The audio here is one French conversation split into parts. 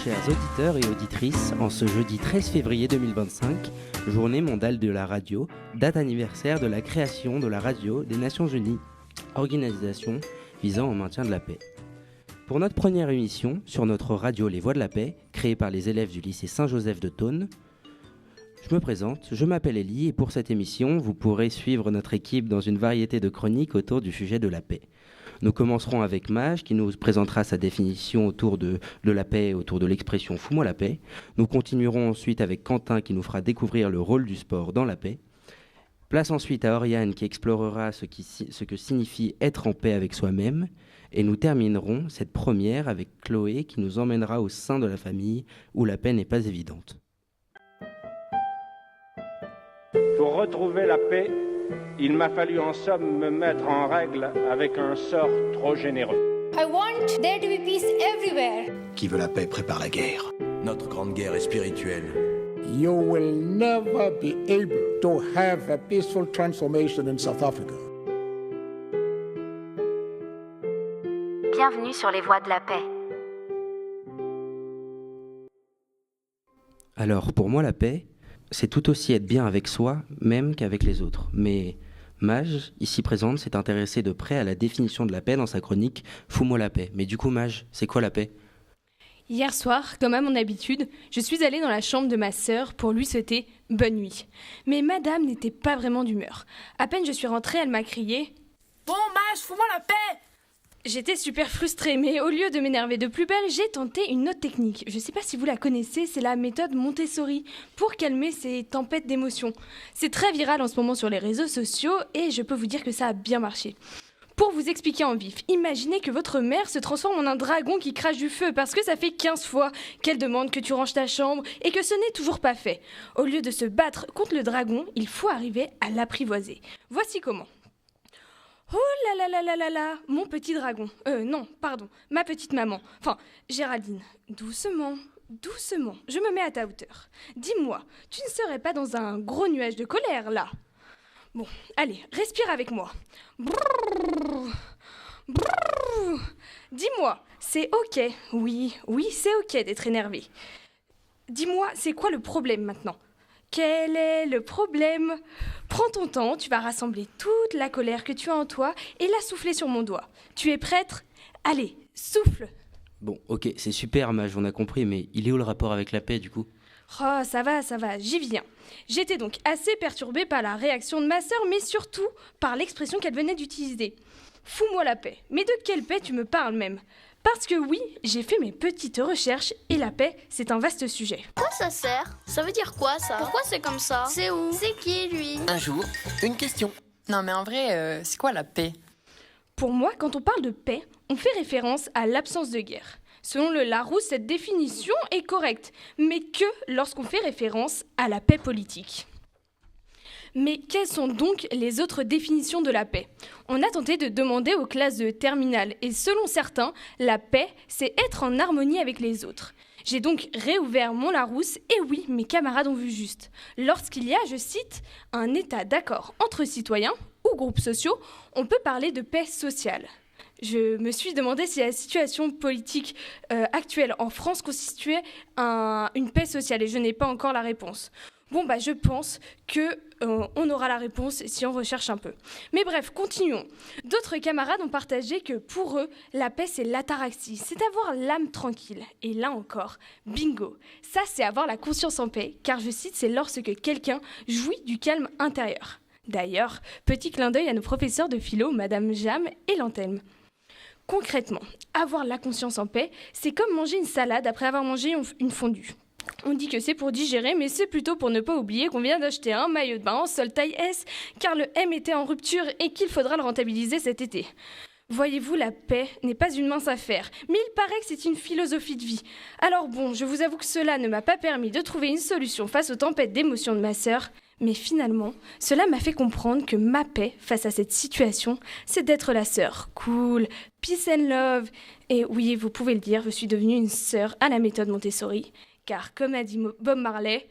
chers auditeurs et auditrices, en ce jeudi 13 février 2025, journée mondiale de la radio, date anniversaire de la création de la radio des Nations Unies, organisation visant au maintien de la paix. Pour notre première émission sur notre radio Les Voix de la Paix, créée par les élèves du lycée Saint-Joseph de Thônes, je me présente, je m'appelle Elie et pour cette émission, vous pourrez suivre notre équipe dans une variété de chroniques autour du sujet de la paix. Nous commencerons avec Maj qui nous présentera sa définition autour de la paix, autour de l'expression « Fous-moi la paix ». Nous continuerons ensuite avec Quentin qui nous fera découvrir le rôle du sport dans la paix. Place ensuite à Oriane qui explorera ce que signifie être en paix avec soi-même. Et nous terminerons cette première avec Chloé qui nous emmènera au sein de la famille où la paix n'est pas évidente. Pour retrouver la paix, il m'a fallu en somme me mettre en règle avec un sort trop généreux. I want there to be peace everywhere. Qui veut la paix prépare la guerre. Notre grande guerre est spirituelle. You will never be able to have a peaceful transformation in South Africa. Bienvenue sur les voies de la paix. Alors, pour moi, la paix, c'est tout aussi être bien avec soi, même qu'avec les autres. Mais Maj, ici présente, s'est intéressée de près à la définition de la paix dans sa chronique « Fous-moi la paix ». Mais du coup, Maj, c'est quoi la paix ? Hier soir, comme à mon habitude, je suis allée dans la chambre de ma sœur pour lui souhaiter bonne nuit. Mais madame n'était pas vraiment d'humeur. À peine je suis rentrée, elle m'a crié « Bon, Maj, fous-moi la paix !» J'étais super frustrée, mais au lieu de m'énerver de plus belle, j'ai tenté une autre technique. Je ne sais pas si vous la connaissez, c'est la méthode Montessori, pour calmer ces tempêtes d'émotions. C'est très viral en ce moment sur les réseaux sociaux et je peux vous dire que ça a bien marché. Pour vous expliquer en vif, imaginez que votre mère se transforme en un dragon qui crache du feu parce que ça fait 15 fois qu'elle demande que tu ranges ta chambre et que ce n'est toujours pas fait. Au lieu de se battre contre le dragon, il faut arriver à l'apprivoiser. Voici comment. Oh là là là là là là, mon petit dragon. Non, pardon, ma petite maman. Enfin, Géraldine, doucement, doucement, je me mets à ta hauteur. Dis-moi, tu ne serais pas dans un gros nuage de colère, là ? Bon, allez, respire avec moi. Brrr, brrr. Dis-moi, c'est ok. Oui, c'est ok d'être énervé. Dis-moi, c'est quoi le problème maintenant ? Quel est le problème ? Prends ton temps, tu vas rassembler toute la colère que tu as en toi et la souffler sur mon doigt. Tu es prête ? Allez, souffle. Bon, ok, c'est super Maj, on a compris, mais il est où le rapport avec la paix du coup ? Oh, ça va, j'y viens. J'étais donc assez perturbée par la réaction de ma sœur, mais surtout par l'expression qu'elle venait d'utiliser. Fous-moi la paix. Mais de quelle paix tu me parles même ? Parce que oui, j'ai fait mes petites recherches et la paix, c'est un vaste sujet. Quoi ça sert ? Ça veut dire quoi ça ? Pourquoi c'est comme ça ? C'est où ? C'est qui lui ? Un jour, une question. Non mais en vrai, c'est quoi la paix ? Pour moi, quand on parle de paix, on fait référence à l'absence de guerre. Selon le Larousse, cette définition est correcte, mais que lorsqu'on fait référence à la paix politique. Mais quelles sont donc les autres définitions de la paix ? On a tenté de demander aux classes de terminale et selon certains, la paix, c'est être en harmonie avec les autres. J'ai donc réouvert mon Larousse et oui, mes camarades ont vu juste. Lorsqu'il y a, je cite, un état d'accord entre citoyens ou groupes sociaux, on peut parler de paix sociale. Je me suis demandé si la situation politique actuelle en France constituait une paix sociale et je n'ai pas encore la réponse. Bon, je pense qu'on aura la réponse si on recherche un peu. Mais bref, continuons. D'autres camarades ont partagé que pour eux, la paix, c'est l'ataraxie, c'est avoir l'âme tranquille. Et là encore, bingo, ça c'est avoir la conscience en paix, car je cite, c'est lorsque quelqu'un jouit du calme intérieur. D'ailleurs, petit clin d'œil à nos professeurs de philo, Madame Jam et Lantelme. Concrètement, avoir la conscience en paix, c'est comme manger une salade après avoir mangé une fondue. On dit que c'est pour digérer, mais c'est plutôt pour ne pas oublier qu'on vient d'acheter un maillot de bain en sol taille S, car le M était en rupture et qu'il faudra le rentabiliser cet été. Voyez-vous, la paix n'est pas une mince affaire, mais il paraît que c'est une philosophie de vie. Alors bon, je vous avoue que cela ne m'a pas permis de trouver une solution face aux tempêtes d'émotions de ma sœur, mais finalement, cela m'a fait comprendre que ma paix face à cette situation, c'est d'être la sœur cool, peace and love. Et oui, vous pouvez le dire, je suis devenue une sœur à la méthode Montessori. Car comme a dit Bob Marley,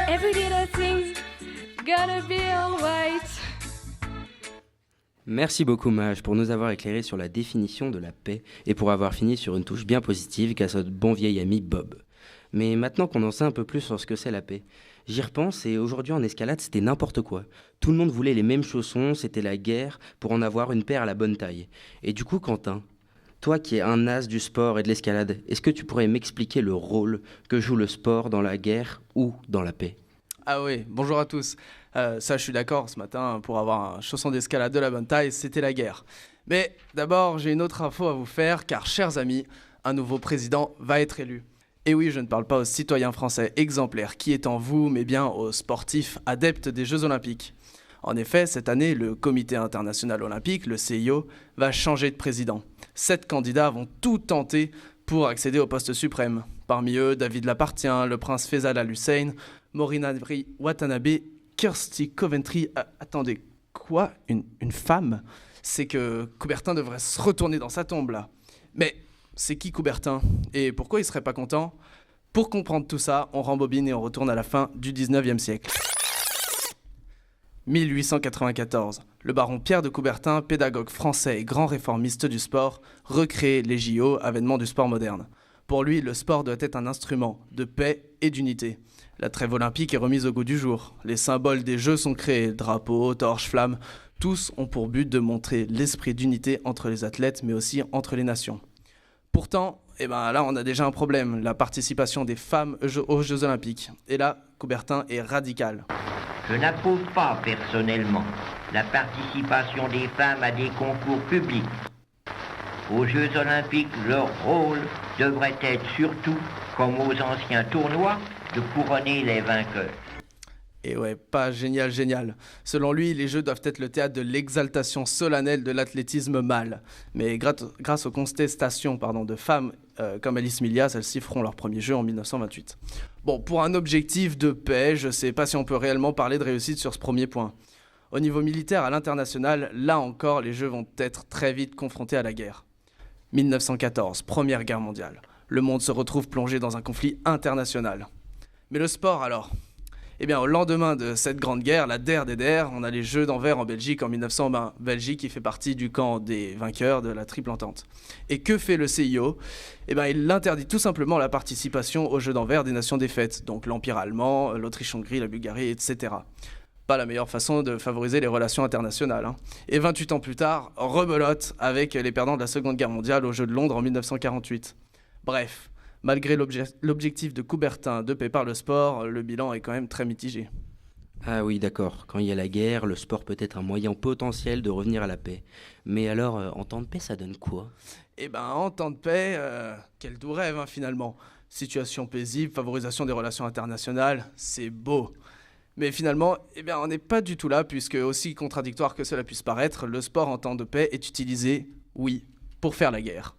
every little thing's gonna be alright. Merci beaucoup Maj pour nous avoir éclairé sur la définition de la paix et pour avoir fini sur une touche bien positive grâce à notre bon vieil ami Bob. Mais maintenant qu'on en sait un peu plus sur ce que c'est la paix, j'y repense et aujourd'hui en escalade c'était n'importe quoi. Tout le monde voulait les mêmes chaussons, c'était la guerre pour en avoir une paire à la bonne taille. Et du coup Quentin, toi qui es un as du sport et de l'escalade, est-ce que tu pourrais m'expliquer le rôle que joue le sport dans la guerre ou dans la paix ? Ah oui, bonjour à tous. Ça, je suis d'accord, ce matin, pour avoir un chausson d'escalade de la bonne taille, c'était la guerre. Mais d'abord, j'ai une autre info à vous faire, car, chers amis, un nouveau président va être élu. Et oui, je ne parle pas aux citoyens français exemplaires qui est en vous, mais bien aux sportifs adeptes des Jeux Olympiques. En effet, cette année, le Comité international olympique, le CIO, va changer de président. 7 candidats vont tout tenter pour accéder au poste suprême. Parmi eux, David Lapartien, le prince Faisal Al-Hussein, Morinari Watanabe, Kirsty Coventry. Attendez, quoi ? Une femme ? C'est que Coubertin devrait se retourner dans sa tombe, là. Mais c'est qui Coubertin ? Et pourquoi il serait pas content ? Pour comprendre tout ça, on rembobine et on retourne à la fin du 19e siècle. 1894, le baron Pierre de Coubertin, pédagogue français et grand réformiste du sport, recrée les JO, avènement du sport moderne. Pour lui, le sport doit être un instrument de paix et d'unité. La trêve olympique est remise au goût du jour. Les symboles des Jeux sont créés, drapeaux, torches, flammes. Tous ont pour but de montrer l'esprit d'unité entre les athlètes, mais aussi entre les nations. Pourtant, là, on a déjà un problème, la participation des femmes aux Jeux Olympiques. Et là, Coubertin est radical. Je n'approuve pas personnellement la participation des femmes à des concours publics. Aux Jeux Olympiques, leur rôle devrait être surtout, comme aux anciens tournois, de couronner les vainqueurs. Et ouais, pas génial. Selon lui, les Jeux doivent être le théâtre de l'exaltation solennelle de l'athlétisme mâle. Mais grâce aux contestations de femmes comme Alice Milia, celles-ci feront leur premier jeu en 1928. Bon, pour un objectif de paix, je sais pas si on peut réellement parler de réussite sur ce premier point. Au niveau militaire, à l'international, là encore, les Jeux vont être très vite confrontés à la guerre. 1914, Première Guerre mondiale. Le monde se retrouve plongé dans un conflit international. Mais le sport alors ? Au lendemain de cette grande guerre, la der des der, on a les Jeux d'Anvers en Belgique en 1920. Belgique qui fait partie du camp des vainqueurs de la Triple Entente. Et que fait le CIO ? Il interdit tout simplement la participation aux Jeux d'Anvers des nations défaites, donc l'Empire allemand, l'Autriche-Hongrie, la Bulgarie, etc. Pas la meilleure façon de favoriser les relations internationales. Et 28 ans plus tard, rebelote avec les perdants de la Seconde Guerre mondiale aux Jeux de Londres en 1948. Bref. Malgré l'objectif de Coubertin de paix par le sport, le bilan est quand même très mitigé. Ah oui, d'accord. Quand il y a la guerre, le sport peut être un moyen potentiel de revenir à la paix. Mais alors, en temps de paix, ça donne quoi ? En temps de paix, quel doux rêve finalement. Situation paisible, favorisation des relations internationales, c'est beau. Mais finalement, on n'est pas du tout là, puisque aussi contradictoire que cela puisse paraître, le sport en temps de paix est utilisé, oui, pour faire la guerre.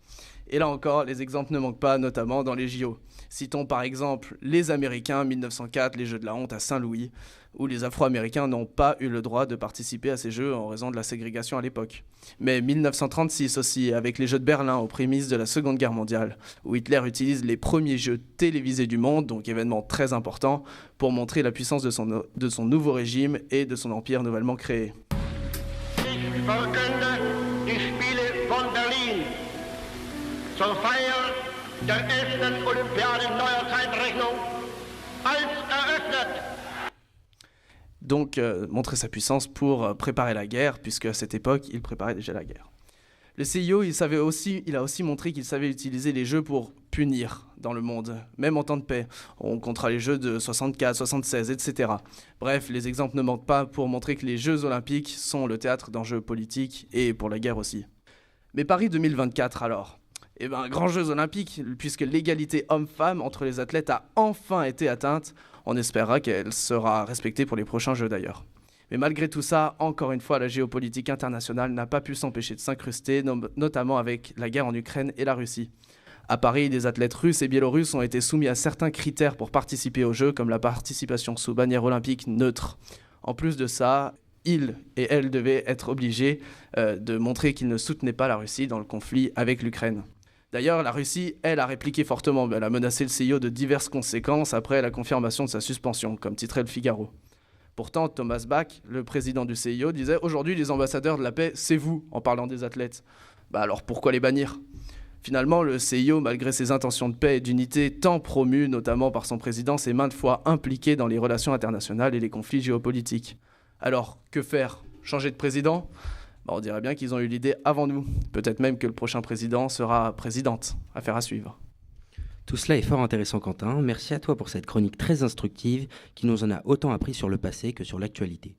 Et là encore, les exemples ne manquent pas, notamment dans les JO. Citons par exemple les Américains, 1904, les Jeux de la honte à Saint-Louis, où les Afro-Américains n'ont pas eu le droit de participer à ces Jeux en raison de la ségrégation à l'époque. Mais 1936 aussi, avec les Jeux de Berlin aux prémices de la Seconde Guerre mondiale, où Hitler utilise les premiers Jeux télévisés du monde, donc événement très important, pour montrer la puissance de son nouveau régime et de son empire nouvellement créé. Zur Feier der 11. Olympiade neuer Zeitrechnung als eröffnet. Donc, montrer sa puissance pour préparer la guerre, puisque à cette époque, il préparait déjà la guerre. Le CIO, il a aussi montré qu'il savait utiliser les Jeux pour punir dans le monde, même en temps de paix. On comptera les Jeux de 64, 76, etc. Bref, les exemples ne manquent pas pour montrer que les Jeux olympiques sont le théâtre d'enjeux politiques et pour la guerre aussi. Mais Paris 2024 alors ? Grand Jeux olympiques, puisque l'égalité homme-femme entre les athlètes a enfin été atteinte. On espérera qu'elle sera respectée pour les prochains Jeux d'ailleurs. Mais malgré tout ça, encore une fois, la géopolitique internationale n'a pas pu s'empêcher de s'incruster, notamment avec la guerre en Ukraine et la Russie. À Paris, les athlètes russes et biélorusses ont été soumis à certains critères pour participer aux Jeux, comme la participation sous bannière olympique neutre. En plus de ça, ils et elles devaient être obligés de montrer qu'ils ne soutenaient pas la Russie dans le conflit avec l'Ukraine. D'ailleurs, la Russie, elle, a répliqué fortement. Elle a menacé le CIO de diverses conséquences après la confirmation de sa suspension, comme titrait le Figaro. Pourtant, Thomas Bach, le président du CIO, disait « Aujourd'hui, les ambassadeurs de la paix, c'est vous », en parlant des athlètes. Alors pourquoi les bannir ? Finalement, le CIO, malgré ses intentions de paix et d'unité tant promues, notamment par son président, s'est maintes fois impliqué dans les relations internationales et les conflits géopolitiques. Alors, que faire ? Changer de président ? On dirait bien qu'ils ont eu l'idée avant nous. Peut-être même que le prochain président sera présidente. Affaire à suivre. Tout cela est fort intéressant, Quentin. Merci à toi pour cette chronique très instructive qui nous en a autant appris sur le passé que sur l'actualité.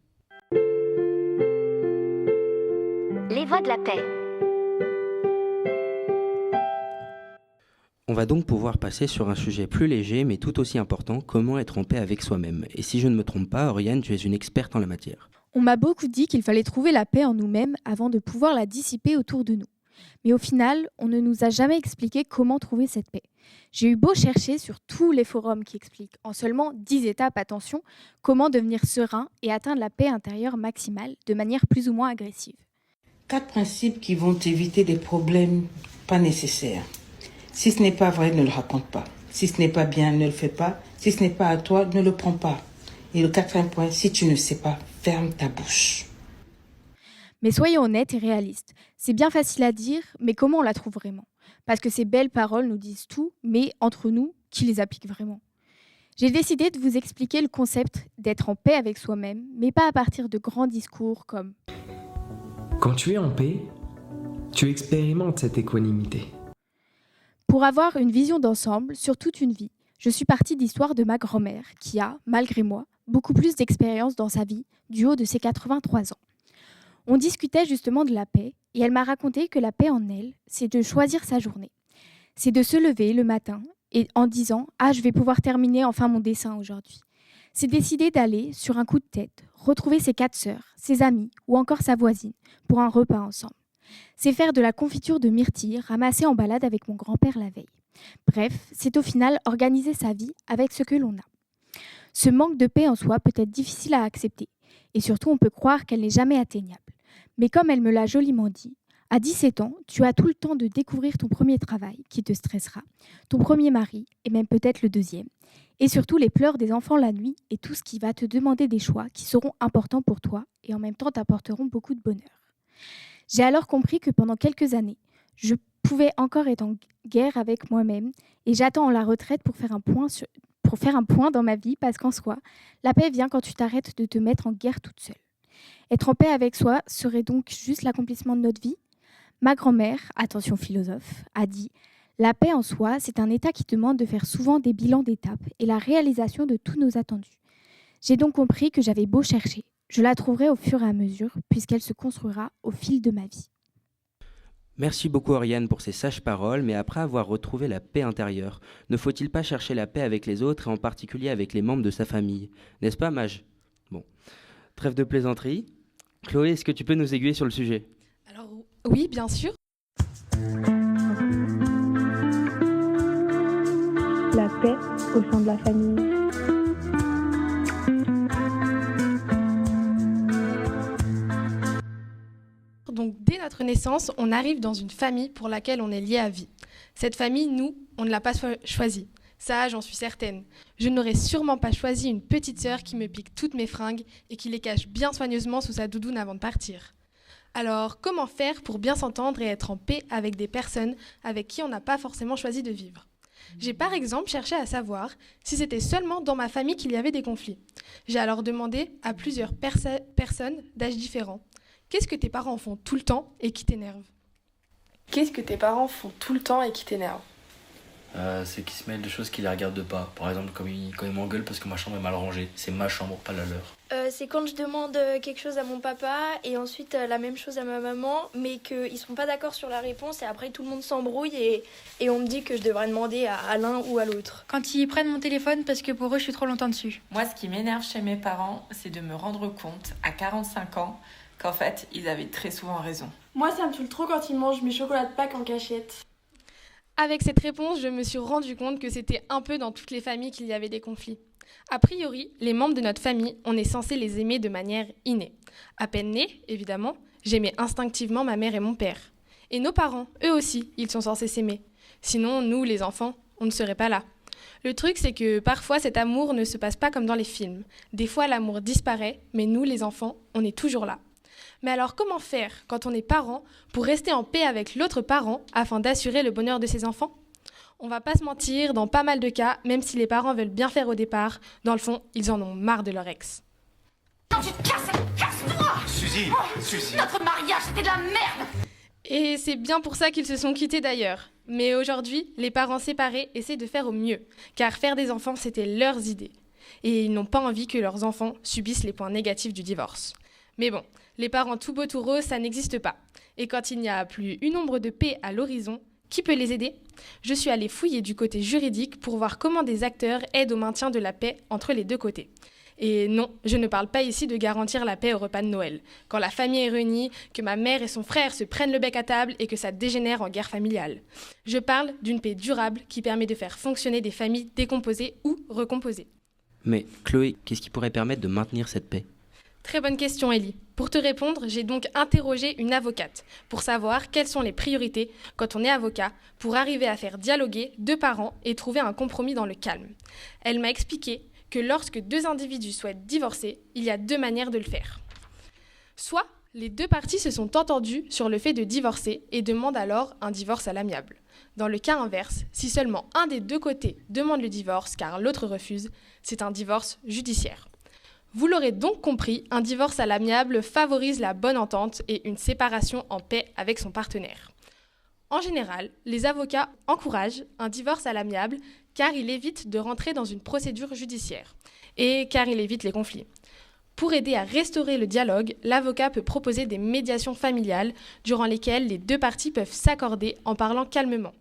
Les voix de la paix. On va donc pouvoir passer sur un sujet plus léger mais tout aussi important, comment être en paix avec soi-même. Et si je ne me trompe pas, Oriane, tu es une experte en la matière. On m'a beaucoup dit qu'il fallait trouver la paix en nous-mêmes avant de pouvoir la dissiper autour de nous. Mais au final, on ne nous a jamais expliqué comment trouver cette paix. J'ai eu beau chercher sur tous les forums qui expliquent, en seulement 10 étapes, attention, comment devenir serein et atteindre la paix intérieure maximale de manière plus ou moins agressive. 4 principes qui vont éviter des problèmes pas nécessaires. Si ce n'est pas vrai, ne le raconte pas. Si ce n'est pas bien, ne le fais pas. Si ce n'est pas à toi, ne le prends pas. Et le 4e point, si tu ne sais pas, ferme ta bouche. Mais soyons honnêtes et réalistes. C'est bien facile à dire, mais comment on la trouve vraiment ? Parce que ces belles paroles nous disent tout, mais entre nous, qui les applique vraiment ? J'ai décidé de vous expliquer le concept d'être en paix avec soi-même, mais pas à partir de grands discours comme « Quand tu es en paix, tu expérimentes cette équanimité. » Pour avoir une vision d'ensemble sur toute une vie, je suis partie d'histoire de ma grand-mère qui a, malgré moi, beaucoup plus d'expérience dans sa vie du haut de ses 83 ans. On discutait justement de la paix et elle m'a raconté que la paix en elle, c'est de choisir sa journée. C'est de se lever le matin et en disant « Ah, je vais pouvoir terminer enfin mon dessin aujourd'hui ». C'est décider d'aller, sur un coup de tête, retrouver ses 4 sœurs, ses amis ou encore sa voisine pour un repas ensemble. C'est faire de la confiture de myrtille ramassée en balade avec mon grand-père la veille. Bref, c'est au final organiser sa vie avec ce que l'on a. Ce manque de paix en soi peut être difficile à accepter et surtout on peut croire qu'elle n'est jamais atteignable. Mais comme elle me l'a joliment dit, à 17 ans, tu as tout le temps de découvrir ton premier travail qui te stressera, ton premier mari et même peut-être le 2e, et surtout les pleurs des enfants la nuit et tout ce qui va te demander des choix qui seront importants pour toi et en même temps t'apporteront beaucoup de bonheur. J'ai alors compris que pendant quelques années, je pouvais encore être en guerre avec moi-même et j'attends la retraite pour faire un point dans ma vie parce qu'en soi, la paix vient quand tu t'arrêtes de te mettre en guerre toute seule. Être en paix avec soi serait donc juste l'accomplissement de notre vie ? Ma grand-mère, attention philosophe, a dit « La paix en soi, c'est un état qui demande de faire souvent des bilans d'étapes et la réalisation de tous nos attendus. » J'ai donc compris que j'avais beau chercher, je la trouverai au fur et à mesure puisqu'elle se construira au fil de ma vie. Merci beaucoup Oriane pour ces sages paroles, mais après avoir retrouvé la paix intérieure, ne faut-il pas chercher la paix avec les autres et en particulier avec les membres de sa famille ? N'est-ce pas Maj ? Bon, trêve de plaisanterie. Chloé, est-ce que tu peux nous aiguiller sur le sujet ? Alors oui, bien sûr. La paix au sein de la famille. Donc dès notre naissance, on arrive dans une famille pour laquelle on est lié à vie. Cette famille, nous, on ne l'a pas choisie. Ça, j'en suis certaine. Je n'aurais sûrement pas choisi une petite sœur qui me pique toutes mes fringues et qui les cache bien soigneusement sous sa doudoune avant de partir. Alors, comment faire pour bien s'entendre et être en paix avec des personnes avec qui on n'a pas forcément choisi de vivre ? J'ai par exemple cherché à savoir si c'était seulement dans ma famille qu'il y avait des conflits. J'ai alors demandé à plusieurs personnes d'âges différents. Qu'est-ce que tes parents font tout le temps et qui t'énerve ? Qu'est-ce que tes parents font tout le temps et qui t'énerve ? C'est qu'ils se mêlent de choses qui les regardent pas. Par exemple, quand ils m'engueulent parce que ma chambre est mal rangée. C'est ma chambre, pas la leur. C'est quand je demande quelque chose à mon papa et ensuite la même chose à ma maman, mais qu'ils sont pas d'accord sur la réponse et après tout le monde s'embrouille et on me dit que je devrais demander à l'un ou à l'autre. Quand ils prennent mon téléphone parce que pour eux je suis trop longtemps dessus. Moi, ce qui m'énerve chez mes parents, c'est de me rendre compte à 45 ans qu'en fait, ils avaient très souvent raison. Moi, ça me saoule trop quand ils mangent mes chocolats de Pâques en cachette. Avec cette réponse, je me suis rendu compte que c'était un peu dans toutes les familles qu'il y avait des conflits. A priori, les membres de notre famille, on est censé les aimer de manière innée. À peine née, évidemment, j'aimais instinctivement ma mère et mon père. Et nos parents, eux aussi, ils sont censés s'aimer. Sinon, nous, les enfants, on ne serait pas là. Le truc, c'est que parfois cet amour ne se passe pas comme dans les films. Des fois, l'amour disparaît, mais nous, les enfants, on est toujours là. Mais alors, comment faire quand on est parent pour rester en paix avec l'autre parent afin d'assurer le bonheur de ses enfants ? On va pas se mentir, dans pas mal de cas, même si les parents veulent bien faire au départ, dans le fond, ils en ont marre de leur ex. Non, tu te casses, casse-toi! Suzy, Suzy! Notre mariage, c'était de la merde! Et c'est bien pour ça qu'ils se sont quittés d'ailleurs. Mais aujourd'hui, les parents séparés essaient de faire au mieux, car faire des enfants, c'était leurs idées. Et ils n'ont pas envie que leurs enfants subissent les points négatifs du divorce. Mais bon, les parents tout beau tout rose, ça n'existe pas. Et quand il n'y a plus une ombre de paix à l'horizon, qui peut les aider ? Je suis allée fouiller du côté juridique pour voir comment des acteurs aident au maintien de la paix entre les deux côtés. Et non, je ne parle pas ici de garantir la paix au repas de Noël, quand la famille est réunie, que ma mère et son frère se prennent le bec à table et que ça dégénère en guerre familiale. Je parle d'une paix durable qui permet de faire fonctionner des familles décomposées ou recomposées. Mais Chloé, qu'est-ce qui pourrait permettre de maintenir cette paix ? Très bonne question, Ellie. Pour te répondre, j'ai donc interrogé une avocate pour savoir quelles sont les priorités quand on est avocat pour arriver à faire dialoguer deux parents et trouver un compromis dans le calme. Elle m'a expliqué que lorsque deux individus souhaitent divorcer, il y a deux manières de le faire. Soit les deux parties se sont entendues sur le fait de divorcer et demandent alors un divorce à l'amiable. Dans le cas inverse, si seulement un des deux côtés demande le divorce car l'autre refuse, c'est un divorce judiciaire. Vous l'aurez donc compris, un divorce à l'amiable favorise la bonne entente et une séparation en paix avec son partenaire. En général, les avocats encouragent un divorce à l'amiable car il évite de rentrer dans une procédure judiciaire et car il évite les conflits. Pour aider à restaurer le dialogue, l'avocat peut proposer des médiations familiales durant lesquelles les deux parties peuvent s'accorder en parlant calmement.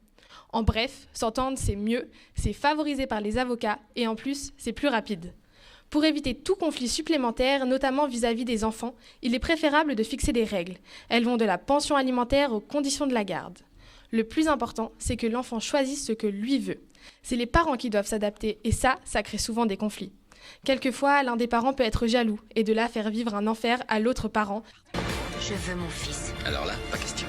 En bref, s'entendre c'est mieux, c'est favorisé par les avocats et en plus c'est plus rapide. Pour éviter tout conflit supplémentaire, notamment vis-à-vis des enfants, il est préférable de fixer des règles. Elles vont de la pension alimentaire aux conditions de la garde. Le plus important, c'est que l'enfant choisisse ce que lui veut. C'est les parents qui doivent s'adapter et ça crée souvent des conflits. Quelquefois, l'un des parents peut être jaloux et de là faire vivre un enfer à l'autre parent. Je veux mon fils. Alors là, pas question.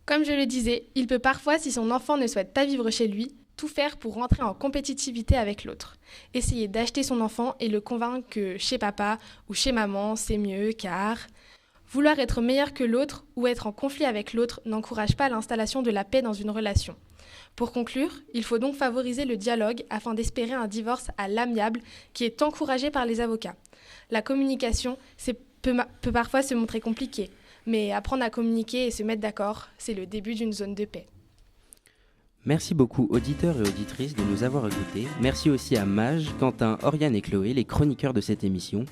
Comme je le disais, il peut parfois, si son enfant ne souhaite pas vivre chez lui, tout faire pour rentrer en compétitivité avec l'autre. Essayer d'acheter son enfant et le convaincre que chez papa ou chez maman, c'est mieux car... Vouloir être meilleur que l'autre ou être en conflit avec l'autre n'encourage pas l'installation de la paix dans une relation. Pour conclure, il faut donc favoriser le dialogue afin d'espérer un divorce à l'amiable qui est encouragé par les avocats. La communication peut parfois se montrer compliquée, mais apprendre à communiquer et se mettre d'accord, c'est le début d'une zone de paix. Merci beaucoup auditeurs et auditrices de nous avoir écoutés. Merci aussi à Maj, Quentin, Oriane et Chloé, les chroniqueurs de cette émission.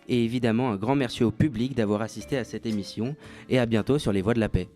Et évidemment un grand merci au public d'avoir assisté à cette émission. Et à bientôt sur les Voix de la Paix.